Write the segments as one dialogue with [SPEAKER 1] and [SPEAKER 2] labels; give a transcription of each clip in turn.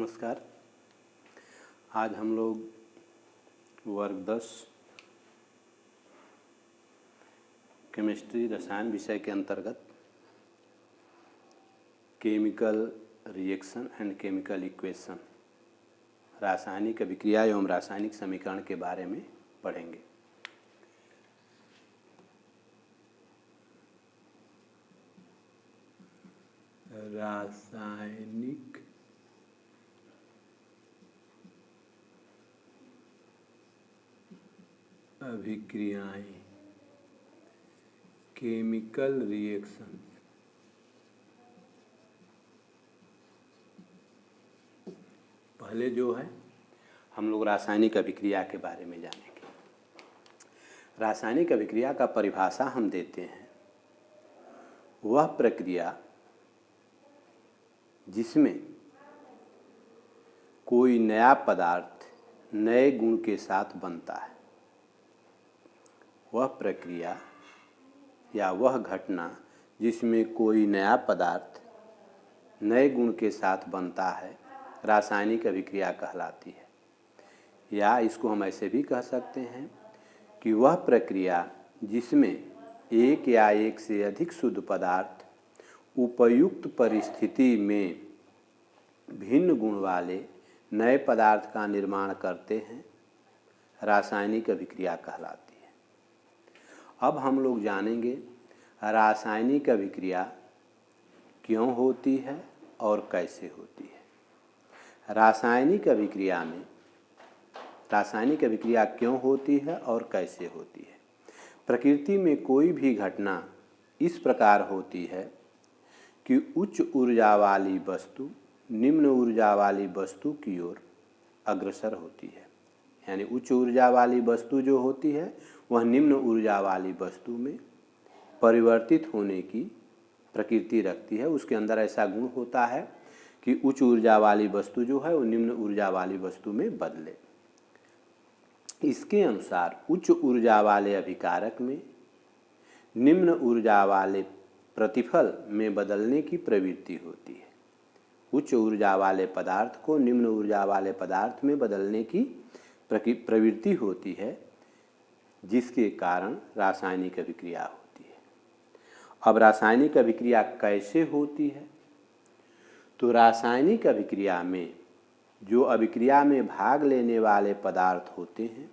[SPEAKER 1] नमस्कार। आज हम लोग वर्ग 10 केमिस्ट्री रसायन विषय के अंतर्गत chemical reaction and chemical equation रासायनिक अभिक्रिया एवं रासायनिक समीकरण के बारे में पढ़ेंगे। रासायनिक अभिक्रियाएं, केमिकल रिएक्शन। पहले जो है हम लोग रासायनिक अभिक्रिया के बारे में जानेंगे। रासायनिक अभिक्रिया का परिभाषा हम देते हैं, वह प्रक्रिया जिसमें कोई नया पदार्थ नए गुण के साथ बनता है। वह प्रक्रिया या वह घटना जिसमें कोई नया पदार्थ नए गुण के साथ बनता है, रासायनिक अभिक्रिया कहलाती है। या इसको हम ऐसे भी कह सकते हैं कि वह प्रक्रिया जिसमें एक या एक से अधिक शुद्ध पदार्थ उपयुक्त परिस्थिति में भिन्न गुण वाले नए पदार्थ का निर्माण करते हैं, रासायनिक अभिक्रिया कहलाती है। अब हम लोग जानेंगे रासायनिक अभिक्रिया क्यों होती है और कैसे होती है। रासायनिक अभिक्रिया क्यों होती है और कैसे होती है। प्रकृति में कोई भी घटना इस प्रकार होती है कि उच्च ऊर्जा वाली वस्तु निम्न ऊर्जा वाली वस्तु की ओर अग्रसर होती है। यानी उच्च ऊर्जा वाली वस्तु जो होती है वह निम्न ऊर्जा वाली वस्तु में परिवर्तित होने की प्रकृति रखती है। उसके अंदर ऐसा गुण होता है कि उच्च ऊर्जा वाली वस्तु जो है वो निम्न ऊर्जा वाली वस्तु में बदले। इसके अनुसार उच्च ऊर्जा वाले अभिकारक में निम्न ऊर्जा वाले प्रतिफल में बदलने की प्रवृत्ति होती है। उच्च ऊर्जा वाले पदार्थ को निम्न ऊर्जा वाले पदार्थ में बदलने की प्रवृत्ति होती है, जिसके कारण रासायनिक अभिक्रिया होती है। अब रासायनिक अभिक्रिया कैसे होती है? तो रासायनिक अभिक्रिया में जो अभिक्रिया में भाग लेने वाले पदार्थ होते हैं,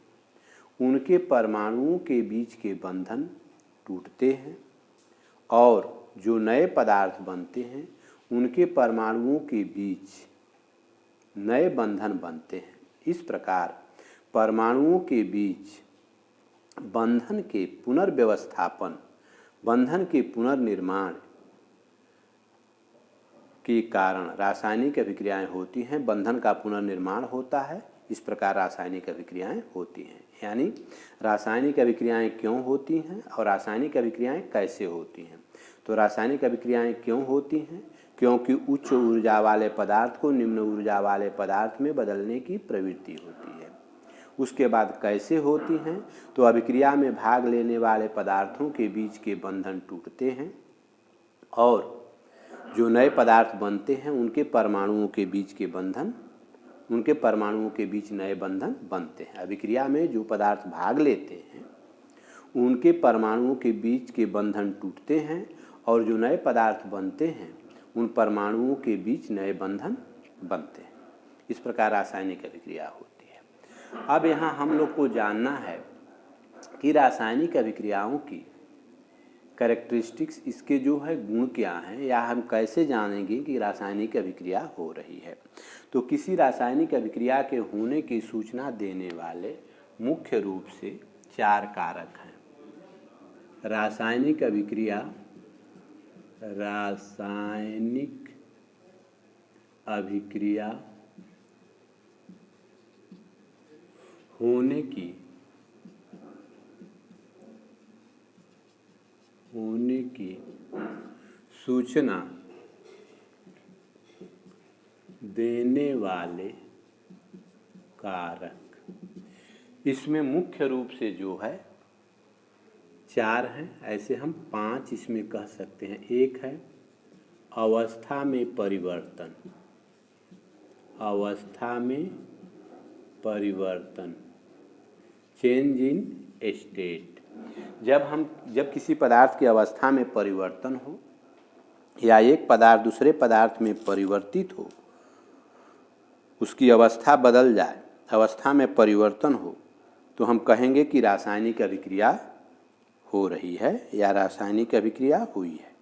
[SPEAKER 1] उनके परमाणुओं के बीच के बंधन टूटते हैं और जो नए पदार्थ बनते हैं उनके परमाणुओं के बीच नए बंधन बनते हैं। इस प्रकार परमाणुओं के बीच बंधन के पुनर्व्यवस्थापन, बंधन के पुनर्निर्माण के कारण रासायनिक अभिक्रियाएं होती हैं। बंधन का पुनर्निर्माण होता है, इस प्रकार रासायनिक अभिक्रियाएं होती हैं। यानी रासायनिक अभिक्रियाएं क्यों होती हैं और रासायनिक अभिक्रियाएं कैसे होती हैं। तो रासायनिक अभिक्रियाएं क्यों होती हैं? क्योंकि उच्च ऊर्जा वाले पदार्थ को निम्न ऊर्जा वाले पदार्थ में बदलने की प्रवृत्ति होती है। उसके बाद कैसे होती हैं? तो अभिक्रिया में भाग लेने वाले पदार्थों के बीच के बंधन टूटते हैं और जो नए पदार्थ बनते हैं उनके परमाणुओं के बीच के बंधन, उनके परमाणुओं के बीच नए बंधन बनते हैं। अभिक्रिया में जो पदार्थ भाग लेते हैं उनके परमाणुओं के बीच के बंधन टूटते हैं और जो नए पदार्थ बनते हैं उन परमाणुओं के बीच नए बंधन बनते हैं। इस प्रकार रासायनिक अभिक्रिया होती है। अब यहाँ हम लोग को जानना है कि रासायनिक अभिक्रियाओं की कैरेक्टरिस्टिक्स, इसके जो है गुण क्या हैं, या हम कैसे जानेंगे कि रासायनिक अभिक्रिया हो रही है। तो किसी रासायनिक अभिक्रिया के होने की सूचना देने वाले मुख्य रूप से 4 कारक हैं। रासायनिक अभिक्रिया होने की सूचना देने वाले कारक, इसमें मुख्य रूप से जो है 4 हैं। ऐसे हम 5 इसमें कह सकते हैं। एक है अवस्था में परिवर्तन। अवस्था में परिवर्तन, चेंज इन स्टेट। जब किसी पदार्थ की अवस्था में परिवर्तन हो या एक पदार्थ दूसरे पदार्थ में परिवर्तित हो, उसकी अवस्था बदल जाए, अवस्था में परिवर्तन हो, तो हम कहेंगे कि रासायनिक अभिक्रिया हो रही है या रासायनिक अभिक्रिया हुई है।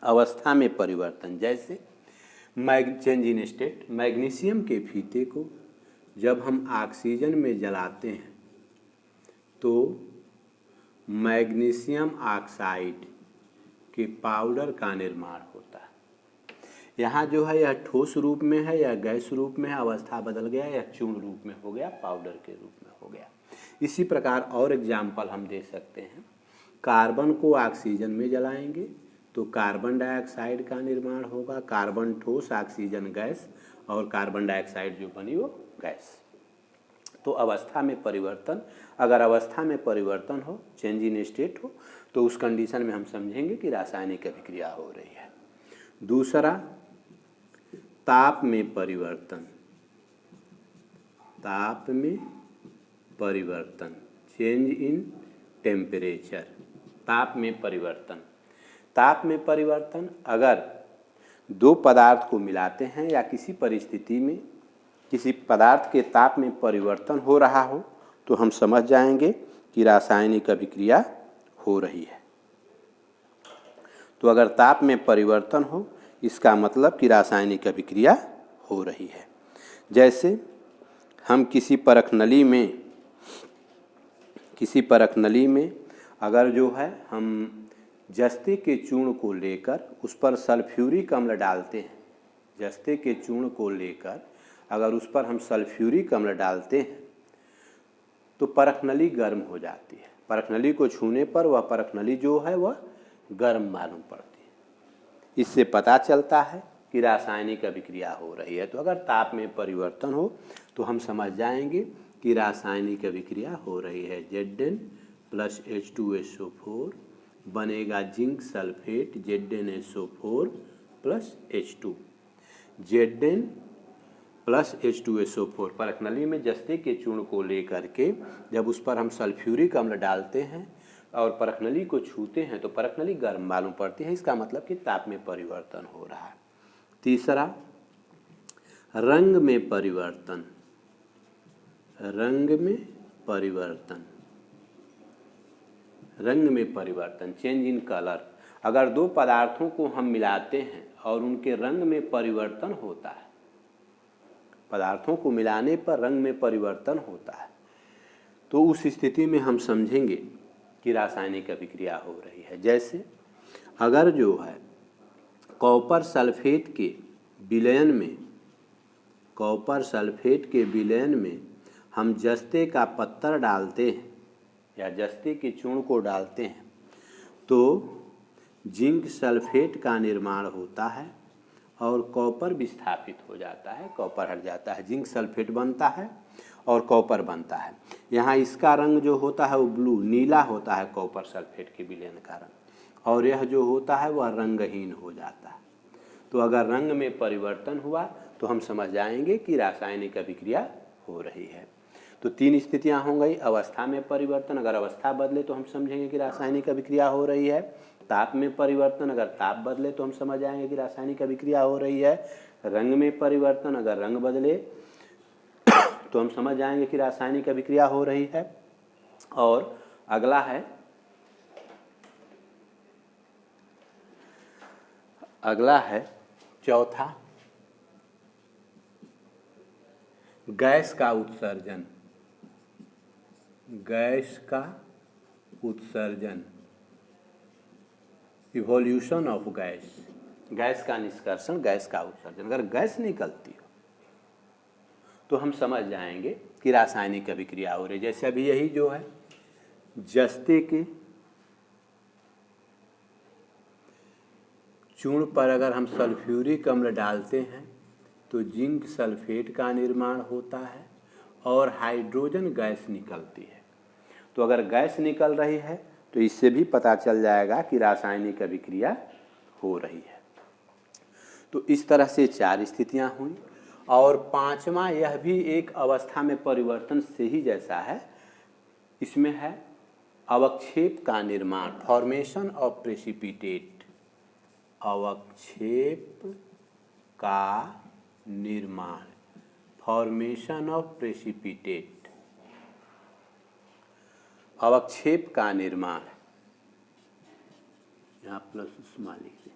[SPEAKER 1] अवस्था में परिवर्तन, जैसे चेंज इन स्टेट, मैग्नीशियम के फीते को जब हम ऑक्सीजन में जलाते हैं तो मैग्नीशियम ऑक्साइड के पाउडर का निर्माण होता है। यहाँ जो है यह ठोस रूप में है या गैस रूप में है, अवस्था बदल गया या चूर्ण रूप में हो गया, पाउडर के रूप में हो गया। इसी प्रकार और एग्जाम्पल हम दे सकते हैं। कार्बन को ऑक्सीजन में जलाएंगे तो कार्बन डाइऑक्साइड का निर्माण होगा, कार्बन ठोस, ऑक्सीजन गैस, और कार्बन डाइऑक्साइड जो बनी वो गैस। तो अवस्था में परिवर्तन, अगर अवस्था में परिवर्तन हो, चेंज इन स्टेट हो, तो उस कंडीशन में हम समझेंगे कि रासायनिक अभिक्रिया हो रही है। दूसरा, ताप में परिवर्तन, ताप में परिवर्तन, चेंज इन टेम्परेचर, ताप में परिवर्तन। ताप में परिवर्तन, अगर दो पदार्थ को मिलाते हैं या किसी परिस्थिति में किसी पदार्थ के ताप में परिवर्तन हो रहा हो तो हम समझ जाएंगे कि रासायनिक अभिक्रिया हो रही है। तो अगर ताप में परिवर्तन हो, इसका मतलब कि रासायनिक अभिक्रिया हो रही है। जैसे हम किसी परखनली में अगर जो है हम जस्ते के चूर्ण को लेकर उस पर सल्फ्यूरिक अम्ल डालते हैं, जस्ते के चूर्ण को लेकर अगर उस पर हम सल्फ्यूरिक अम्ल डालते हैं तो परखनली गर्म हो जाती है। परखनली को छूने पर वह परखनली जो है वह गर्म मालूम पड़ती है। इससे पता चलता है कि रासायनिक अभिक्रिया हो रही है। तो अगर ताप में परिवर्तन हो तो हम समझ जाएंगे कि रासायनिक अभिक्रिया हो रही है। Zn + H2SO4 बनेगा zinc sulphate ZnSO4 + H2। Zn + H2SO4, परखनली में जस्ते के चूर्ण को लेकर के जब उस पर हम सल्फ्यूरिक अम्ल डालते हैं और परखनली को छूते हैं तो परखनली गर्म मालूम पड़ती है। इसका मतलब कि ताप में परिवर्तन हो रहा है। तीसरा, रंग में परिवर्तन, रंग में परिवर्तन, रंग में परिवर्तन, चेंज इन कलर। अगर दो पदार्थों को हम मिलाते हैं और उनके रंग में परिवर्तन होता है, पदार्थों को मिलाने पर रंग में परिवर्तन होता है, तो उस स्थिति में हम समझेंगे कि रासायनिक अभिक्रिया हो रही है। जैसे अगर जो है कॉपर सल्फेट के विलयन में, कॉपर सल्फेट के विलयन में हम जस्ते का पत्थर डालते हैं या जस्ते के चूर्ण को डालते हैं तो जिंक सल्फेट का निर्माण होता है और कॉपर विस्थापित हो जाता है, कॉपर हट जाता है, जिंक सल्फेट बनता है और कॉपर बनता है। यहाँ इसका रंग जो होता है वो ब्लू, नीला होता है कॉपर सल्फेट के विलयन का रंग, और यह जो होता है वह रंगहीन हो जाता है। तो अगर रंग में परिवर्तन हुआ तो हम समझ जाएंगे कि रासायनिक अभिक्रिया हो रही है। तो तीन स्थितियां हो गई। अवस्था में परिवर्तन, अगर अवस्था बदले तो हम समझेंगे कि रासायनिक अभिक्रिया हो रही है। ताप में परिवर्तन, अगर ताप बदले तो हम समझ आएंगे कि रासायनिक अभिक्रिया हो रही है। रंग में परिवर्तन, अगर रंग बदले तो हम समझ जाएंगे कि रासायनिक अभिक्रिया हो रही है। और अगला है चौथा, गैस का उत्सर्जन, गैस का उत्सर्जन, इवोल्यूशन ऑफ गैस, गैस का निष्कर्षण, गैस का उत्सर्जन। अगर गैस निकलती हो तो हम समझ जाएंगे कि रासायनिक अभिक्रिया हो रही है। जैसे अभी यही जो है जस्ते के चूर्ण पर अगर हम सल्फ्यूरिक अम्ल डालते हैं तो जिंक सल्फेट का निर्माण होता है और हाइड्रोजन गैस निकलती है। तो अगर गैस निकल रही है तो इससे भी पता चल जाएगा कि रासायनिक अभिक्रिया हो रही है। तो इस तरह से चार स्थितियां हुई। और पांचवा यह भी एक अवस्था में परिवर्तन से ही जैसा है, इसमें है अवक्षेप का निर्माण, फॉर्मेशन ऑफ प्रेसिपिटेट, अवक्षेप का निर्माण, फॉर्मेशन ऑफ प्रेसिपिटेट, अवक्षेप का निर्माण, यहाँ प्लस उष्मा लिखिए।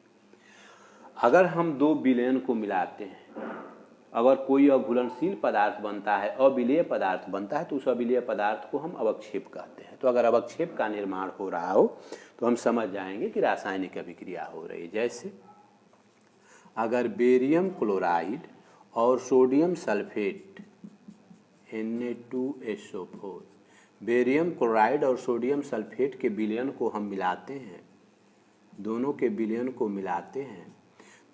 [SPEAKER 1] अगर हम दो विलयन को मिलाते हैं, अगर कोई अघुलनशील पदार्थ बनता है, अविलेय पदार्थ बनता है, तो उस अविलेय पदार्थ को हम अवक्षेप कहते हैं। तो अगर अवक्षेप का निर्माण हो रहा हो तो हम समझ जाएंगे कि रासायनिक अभिक्रिया हो रही है। जैसे अगर बेरियम क्लोराइड और sodium sulphate Na2SO4, barium chloride और सोडियम सल्फेट के विलयन को हम मिलाते हैं, दोनों के विलयन को मिलाते हैं,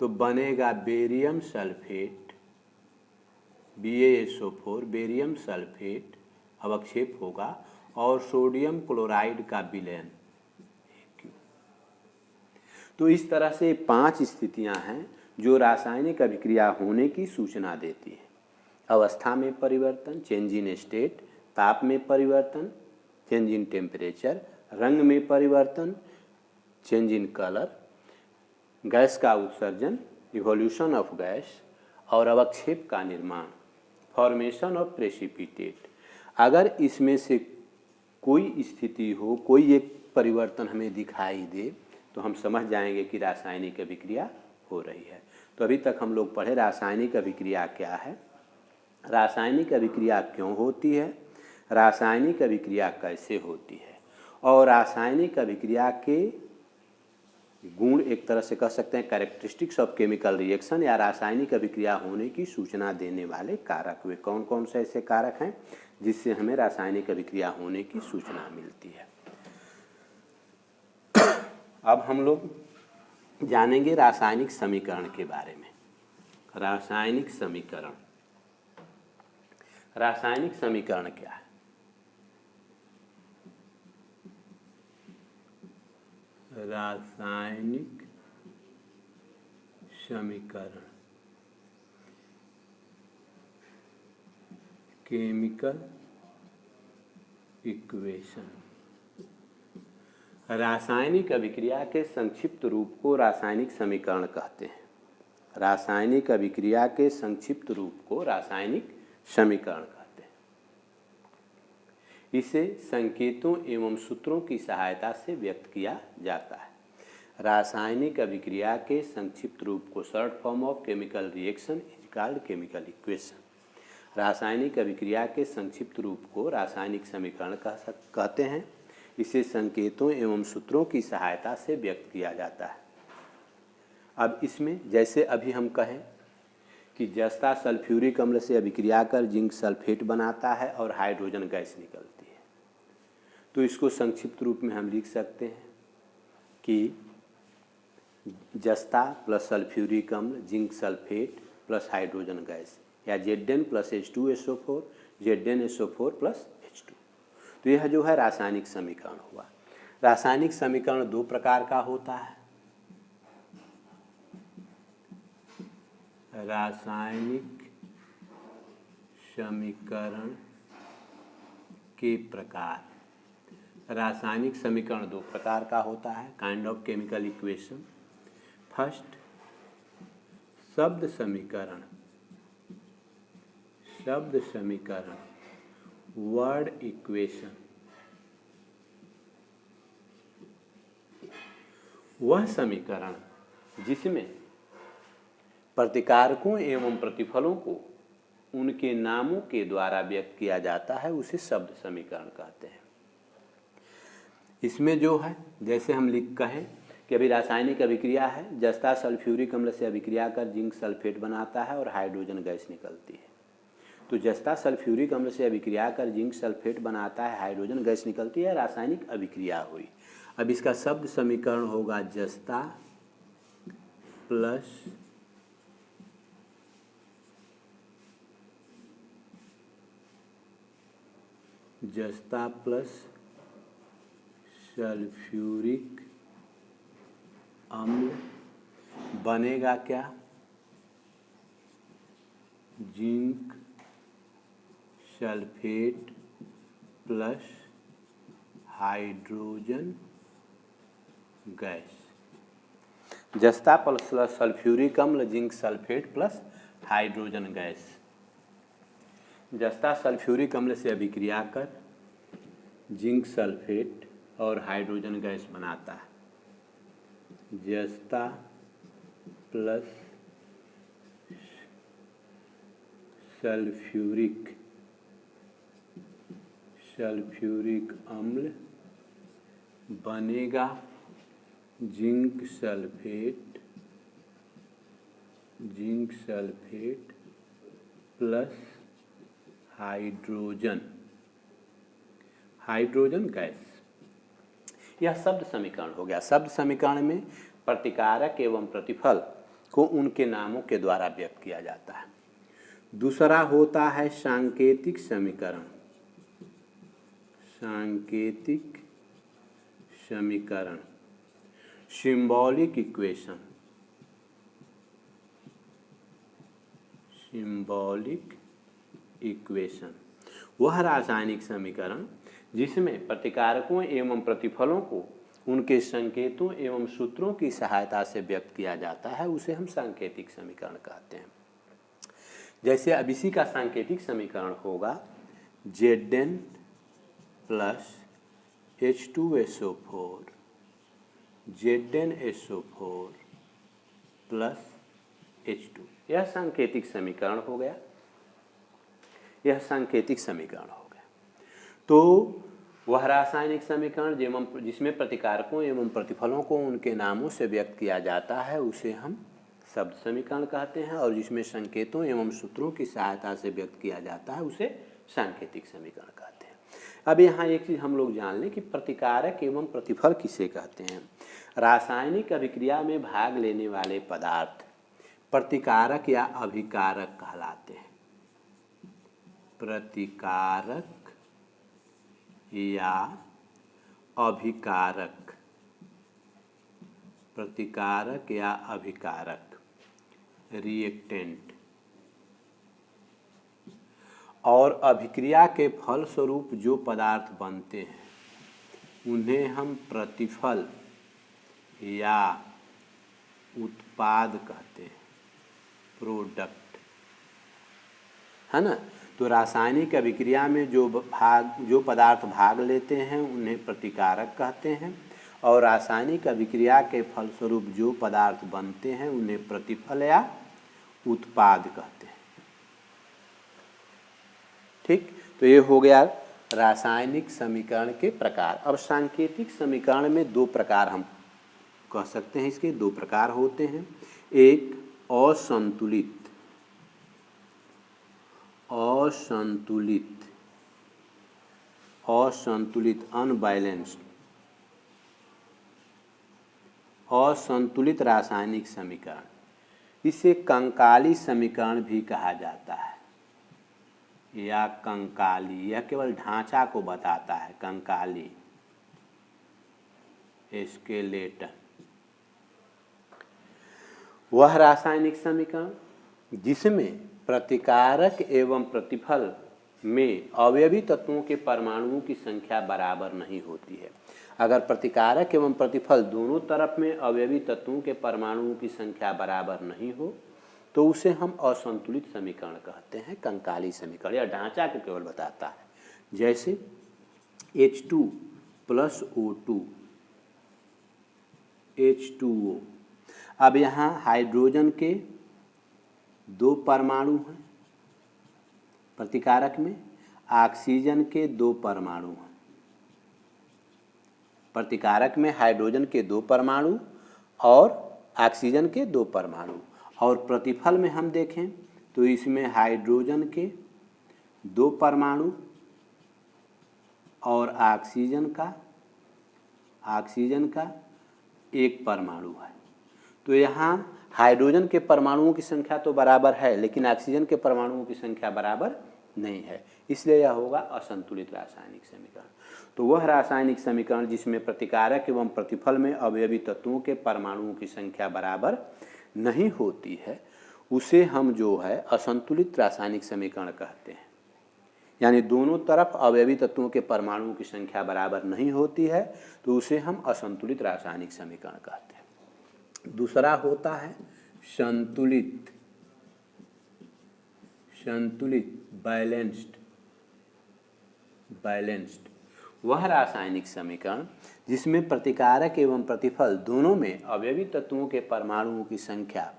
[SPEAKER 1] तो बनेगा barium sulphate BaSO4, barium sulphate अवक्षेप होगा, और सोडियम क्लोराइड का विलयन। तो इस तरह से 5 स्थितियां हैं जो रासायनिक अभिक्रिया होने की सूचना देती है। अवस्था में परिवर्तन, चेंज इन स्टेट, ताप में परिवर्तन, चेंज इन टेम्परेचर, रंग में परिवर्तन, चेंज इन कलर, गैस का उत्सर्जन, इवोल्यूशन ऑफ गैस, और अवक्षेप का निर्माण, फॉर्मेशन ऑफ प्रेसिपिटेट। अगर इसमें से कोई स्थिति हो, कोई एक परिवर्तन हमें दिखाई दे, तो हम समझ जाएंगे कि रासायनिक अभिक्रिया हो रही है। तो अभी तक हम लोग पढ़े रासायनिक अभिक्रिया क्या है, रासायनिक अभिक्रिया क्यों होती है, रासायनिक अभिक्रिया कैसे होती है, और रासायनिक अभिक्रिया के गुण, एक तरह से कह सकते हैं कैरेक्टरिस्टिक्स ऑफ केमिकल रिएक्शन, या रासायनिक अभिक्रिया होने की सूचना देने वाले कारक, वे कौन कौन से ऐसे कारक हैं जिससे हमें रासायनिक अभिक्रिया होने की सूचना मिलती है। अब हम लोग जानेंगे रासायनिक समीकरण के बारे में। रासायनिक समीकरण, रासायनिक समीकरण क्या है? रासायनिक समीकरण, केमिकल इक्वेशन। रासायनिक अभिक्रिया के संक्षिप्त रूप को रासायनिक समीकरण कहते हैं। रासायनिक अभिक्रिया के संक्षिप्त रूप को रासायनिक समीकरण कहते हैं। इसे संकेतों एवं सूत्रों की सहायता से व्यक्त किया जाता है। रासायनिक अभिक्रिया के संक्षिप्त रूप को short form of chemical reaction is called chemical equation. रासायनिक अभिक्रिया के संक्षिप्त रूप को रासायनिक समीकरण कहते हैं। इसे संकेतों एवं सूत्रों की सहायता से व्यक्त किया जाता है। अब इसमें जैसे अभी हम कहें कि जस्ता सल्फ्यूरिक अम्ल से अभिक्रिया कर जिंक सल्फेट बनाता है और हाइड्रोजन गैस निकलती है, तो इसको संक्षिप्त रूप में हम लिख सकते हैं कि जस्ता प्लस सल्फ्यूरिक अम्ल zinc sulphate plus hydrogen gas, या Zn plus H2SO4 ZnSO4 plus H2। तो यह जो है रासायनिक समीकरण हुआ। रासायनिक समीकरण दो प्रकार का होता है। रासायनिक समीकरण के प्रकार, रासायनिक समीकरण दो प्रकार का होता है, kind of chemical equation. First, शब्द समीकरण, शब्द समीकरण, वर्ड इक्वेशन। वह समीकरण जिसमें प्रतिकारकों एवं प्रतिफलों को उनके नामों के द्वारा व्यक्त किया जाता है, उसे शब्द समीकरण कहते हैं। इसमें जो है, जैसे हम लिख कहें कि अभी रासायनिक अभिक्रिया है, जस्ता सल्फ्यूरिक अम्ल से अभिक्रिया कर जिंक सल्फेट बनाता है और हाइड्रोजन गैस निकलती है। तो जस्ता सल्फ्यूरिक अम्ल से अभिक्रिया कर जिंक सल्फेट बनाता है, हाइड्रोजन गैस निकलती है, रासायनिक अभिक्रिया हुई। अब इसका शब्द समीकरण होगा जस्ता प्लस जस्ता प्लस सल्फ्यूरिक अम्ल बनेगा क्या? Zinc sulphate plus hydrogen gas. जस्ता प्लस सल्फ्यूरिक अम्ल zinc sulphate plus hydrogen gas. जस्ता सल्फ्यूरिक अम्ल से अभिक्रिया कर जिंक सल्फेट और हाइड्रोजन गैस बनाता है। जस्ता प्लस सल्फ्यूरिक अम्ल बनेगा zinc sulphate plus hydrogen gas. यह शब्द समीकरण हो गया। शब्द समीकरण में प्रतिकारक एवं प्रतिफल को उनके नामों के द्वारा व्यक्त किया जाता है। दूसरा होता है सांकेतिक समीकरण। सिंबॉलिक इक्वेशन वह रासायनिक समीकरण जिसमें प्रतिकारकों एवं प्रतिफलों को उनके संकेतों एवं सूत्रों की सहायता से व्यक्त किया जाता है, उसे हम सांकेतिक समीकरण कहते हैं। जैसे अब इसी का सांकेतिक समीकरण होगा Zn plus H2SO4 ZnSO4 plus H2। यह सांकेतिक समीकरण हो गया। तो वह रासायनिक समीकरण जिसमें प्रतिकारकों एवं प्रतिफलों को उनके नामों से व्यक्त किया जाता है, उसे हम शब्द समीकरण कहते हैं, और जिसमें संकेतों एवं सूत्रों की सहायता से व्यक्त किया जाता है, उसे सांकेतिक समीकरण कहते हैं। अब यहाँ एक चीज़ हम लोग जान लें कि प्रतिकारक एवं प्रतिफल किसे कहते हैं। रासायनिक अभिक्रिया में भाग लेने वाले पदार्थ प्रतिकारक या अभिकारक कहलाते हैं। प्रतिकारक या अभिकारक रिएक्टेंट। और अभिक्रिया के फलस्वरूप जो पदार्थ बनते हैं उन्हें हम प्रतिफल या उत्पाद कहते हैं, प्रोडक्ट, है ना। तो रासायनिक अभिक्रिया में जो पदार्थ भाग लेते हैं उन्हें प्रतिकारक कहते हैं, और रासायनिक अभिक्रिया के फलस्वरूप जो पदार्थ बनते हैं उन्हें प्रतिफल या उत्पाद कहते हैं। ठीक, तो ये हो गया रासायनिक समीकरण के प्रकार। अब सांकेतिक समीकरण में दो प्रकार हम कह सकते हैं, इसके दो प्रकार होते हैं। एक असंतुलित असंतुलित रासायनिक समीकरण, इसे कंकाली समीकरण भी कहा जाता है, या कंकाली। यह केवल ढांचा को बताता है, कंकाली, स्केलेटन। वह रासायनिक समीकरण जिसमें प्रतिकारक एवं प्रतिफल में अवयवी तत्वों के परमाणुओं की संख्या बराबर नहीं होती है। अगर प्रतिकारक एवं प्रतिफल दोनों तरफ में अवयवी तत्वों के परमाणुओं की संख्या बराबर नहीं हो तो उसे हम असंतुलित समीकरण कहते हैं, कंकाली समीकरण। यह ढांचा को केवल बताता है। जैसे H2 प्लस O2 H2O। अब यहाँ हाइड्रोजन के दो परमाणु हैं, प्रतिकारक में ऑक्सीजन के दो परमाणु हैं। प्रतिकारक में हाइड्रोजन के दो परमाणु और ऑक्सीजन के दो परमाणु, और प्रतिफल में हम देखें तो इसमें हाइड्रोजन के दो परमाणु और ऑक्सीजन का एक परमाणु है। तो यहाँ हाइड्रोजन के परमाणुओं की संख्या तो बराबर है, लेकिन ऑक्सीजन के परमाणुओं की संख्या बराबर नहीं है, इसलिए यह होगा असंतुलित रासायनिक समीकरण। तो वह रासायनिक समीकरण जिसमें प्रतिकारक एवं प्रतिफल में अवयवी तत्वों के परमाणुओं की संख्या बराबर नहीं होती है, उसे हम जो है असंतुलित रासायनिक समीकरण कहते हैं। यानी दोनों तरफ अवयवी तत्वों के परमाणुओं की संख्या बराबर नहीं होती है तो उसे हम असंतुलित रासायनिक समीकरण कहते हैं। दूसरा होता है संतुलित बैलेंस्ड वह रासायनिक समीकरण जिसमें प्रतिकारक एवं प्रतिफल दोनों में अवयवी तत्वों के परमाणुओं की संख्या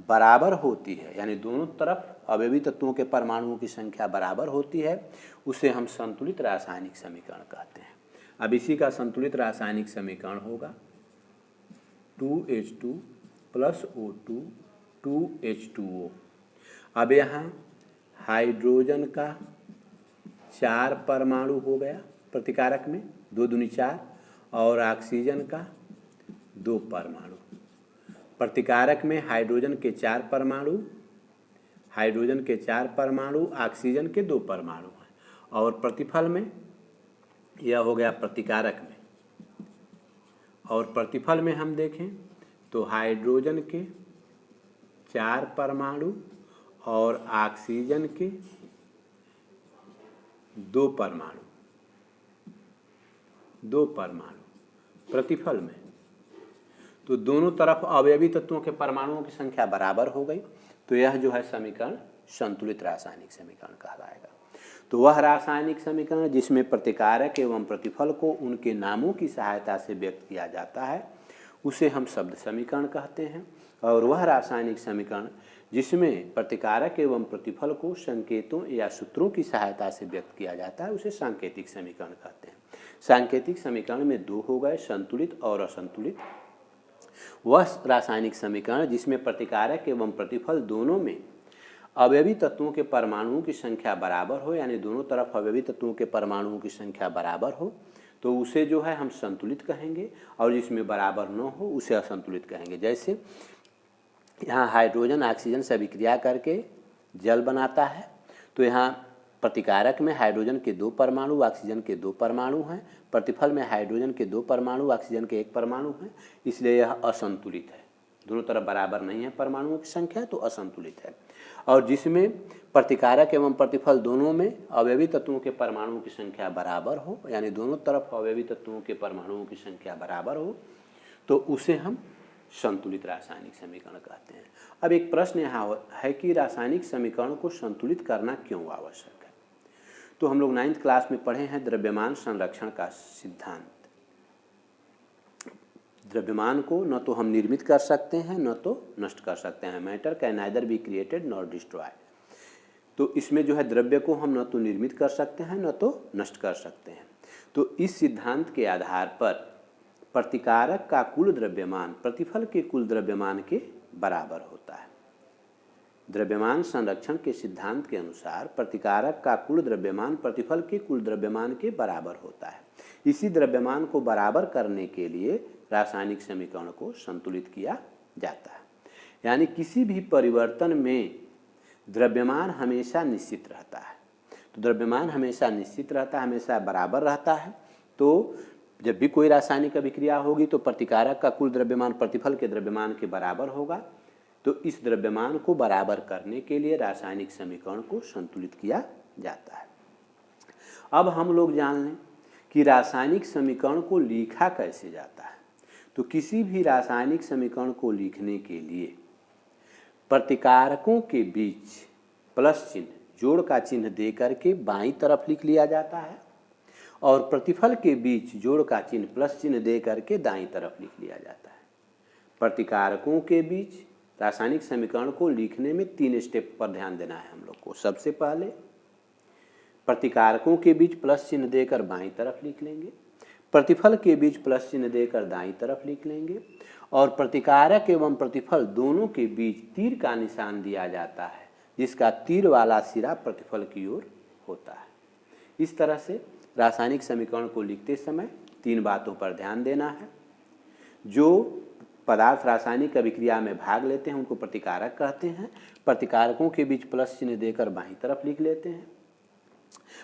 [SPEAKER 1] बराबर होती है, यानी दोनों तरफ अवयवी तत्वों के परमाणुओं की संख्या बराबर होती है, उसे हम संतुलित रासायनिक समीकरण कहते हैं। अब इसी का संतुलित रासायनिक समीकरण होगा 2H2 + O2 2H2O। अब यहाँ हाइड्रोजन का 4 परमाणु हो गया प्रतिकारक में, 2 दूनी 4, और ऑक्सीजन का 2 परमाणु। प्रतिकारक में हाइड्रोजन के 4 परमाणु, ऑक्सीजन के 2 परमाणु हैं, और प्रतिफल में यह हो गया प्रतिकारक में, और प्रतिफल में हम देखें तो हाइड्रोजन के 4 परमाणु और ऑक्सीजन के 2 परमाणु प्रतिफल में, तो दोनों तरफ अवयवी तत्वों के परमाणुओं की संख्या बराबर हो गई, तो यह जो है समीकरण संतुलित रासायनिक समीकरण कहलाएगा। तो वह रासायनिक समीकरण जिसमें प्रतिकारक एवं प्रतिफल को उनके नामों की सहायता से व्यक्त किया जाता है उसे हम शब्द समीकरण कहते हैं, और वह रासायनिक समीकरण जिसमें प्रतिकारक एवं प्रतिफल को संकेतों या सूत्रों की सहायता से व्यक्त किया जाता है उसे सांकेतिक समीकरण कहते हैं। सांकेतिक समीकरण में 2 हो गए, संतुलित और असंतुलित। वह रासायनिक समीकरण जिसमें प्रतिकारक एवं प्रतिफल दोनों में अवयवी तत्वों के परमाणुओं की संख्या बराबर हो, यानी दोनों तरफ अवयवी तत्वों के परमाणुओं की संख्या बराबर हो, तो उसे जो है हम संतुलित कहेंगे, और जिसमें बराबर न हो उसे असंतुलित कहेंगे। जैसे यहाँ हाइड्रोजन ऑक्सीजन से अभिक्रिया करके जल बनाता है, तो यहाँ प्रतिकारक में हाइड्रोजन के 2 परमाणु, ऑक्सीजन के 2 परमाणु हैं, प्रतिफल में हाइड्रोजन के 2 परमाणु, ऑक्सीजन के 1 परमाणु हैं, इसलिए यह असंतुलित है। दोनों तरफ बराबर नहीं है परमाणुओं की संख्या, तो असंतुलित है। और जिसमें प्रतिकारक एवं प्रतिफल दोनों में अवयवी तत्वों के परमाणुओं की संख्या बराबर हो, यानी दोनों तरफ अवयवी तत्वों के परमाणुओं की संख्या बराबर हो, तो उसे हम संतुलित रासायनिक समीकरण कहते हैं। अब एक प्रश्न यहाँ है कि रासायनिक समीकरण को संतुलित करना क्यों आवश्यक है। तो हम लोग 9th क्लास में पढ़े हैं द्रव्यमान संरक्षण का सिद्धांत। द्रव्यमान को न तो हम निर्मित कर सकते हैं न तो नष्ट कर सकते हैं। Matter can neither be created nor destroyed. तो इसमें जो है द्रव्य को हम न तो निर्मित कर सकते हैं न तो नष्ट कर सकते हैं। तो इस सिद्धांत के आधार पर प्रतिकारक का कुल द्रव्यमान प्रतिफल के कुल द्रव्यमान के बराबर होता है। द्रव्यमान संरक्षण के सिद्धांत के अनुसार प्रतिकारक का कुल द्रव्यमान प्रतिफल के कुल द्रव्यमान के बराबर होता है। इसी द्रव्यमान को बराबर करने के लिए रासायनिक समीकरण को संतुलित किया जाता है। यानी किसी भी परिवर्तन में द्रव्यमान हमेशा निश्चित रहता है। तो द्रव्यमान हमेशा निश्चित रहता है, हमेशा बराबर रहता है। तो जब भी कोई रासायनिक अभिक्रिया होगी तो प्रतिकारक का कुल द्रव्यमान प्रतिफल के द्रव्यमान के बराबर होगा। तो इस द्रव्यमान को बराबर करने के लिए रासायनिक समीकरण को संतुलित किया जाता है। अब हम लोग जान लें कि रासायनिक समीकरण को लिखा कैसे जाता है। तो किसी भी रासायनिक समीकरण को लिखने के लिए प्रतिकारकों के बीच प्लस चिन्ह, जोड़ का चिन्ह दे करके बाईं तरफ लिख लिया जाता है, और प्रतिफल के बीच जोड़ का चिन्ह प्लस चिन्ह दे करके दाईं तरफ लिख लिया जाता है। प्रतिकारकों के बीच रासायनिक समीकरण को लिखने में 3 स्टेप पर ध्यान देना है हम लोग को। सबसे पहले प्रतिकारकों के बीच प्लस चिन्ह देकर बाईं तरफ लिख लेंगे, प्रतिफल के बीच प्लस चिन्ह देकर दाईं तरफ लिख लेंगे, और प्रतिकारक एवं प्रतिफल दोनों के बीच तीर का निशान दिया जाता है, जिसका तीर वाला सिरा प्रतिफल की ओर होता है। इस तरह से रासायनिक समीकरण को लिखते समय 3 बातों पर ध्यान देना है। जो पदार्थ रासायनिक अभिक्रिया में भाग लेते हैं उनको प्रतिकारक कहते हैं। प्रतिकारकों के बीच प्लस चिन्ह देकर बाईं तरफ लिख लेते हैं।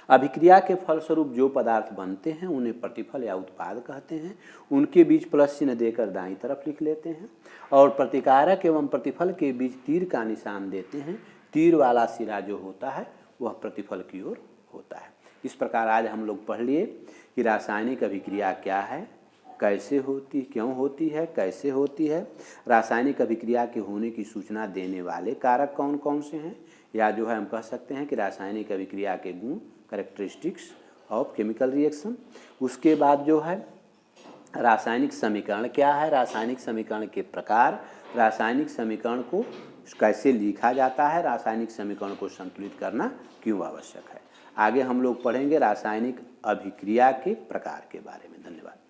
[SPEAKER 1] अभिक्रिया के फलस्वरूप जो पदार्थ बनते हैं उन्हें प्रतिफल या उत्पाद कहते हैं। उनके बीच प्लस चिन्ह देकर दाईं तरफ लिख लेते हैं और प्रतिकारक एवं प्रतिफल के बीच तीर का निशान देते हैं। तीर वाला सिरा जो होता है वह प्रतिफल की ओर होता है। इस प्रकार आज हम लोग पढ़ लिए कि रासायनिक अभिक्रिया क्या है, कैसे होती, क्यों होती है, कैसे होती है, रासायनिक अभिक्रिया के होने की सूचना देने वाले कारक कौन कौन से हैं, या जो है हम कह सकते हैं कि रासायनिक अभिक्रिया के गुण, कैरेक्टरिस्टिक्स ऑफ केमिकल रिएक्शन। उसके बाद जो है रासायनिक समीकरण क्या है, रासायनिक समीकरण के प्रकार, रासायनिक समीकरण को कैसे लिखा जाता है, रासायनिक समीकरण को संतुलित करना क्यों आवश्यक है। आगे हम लोग पढ़ेंगे रासायनिक अभिक्रिया के प्रकार के बारे में। धन्यवाद।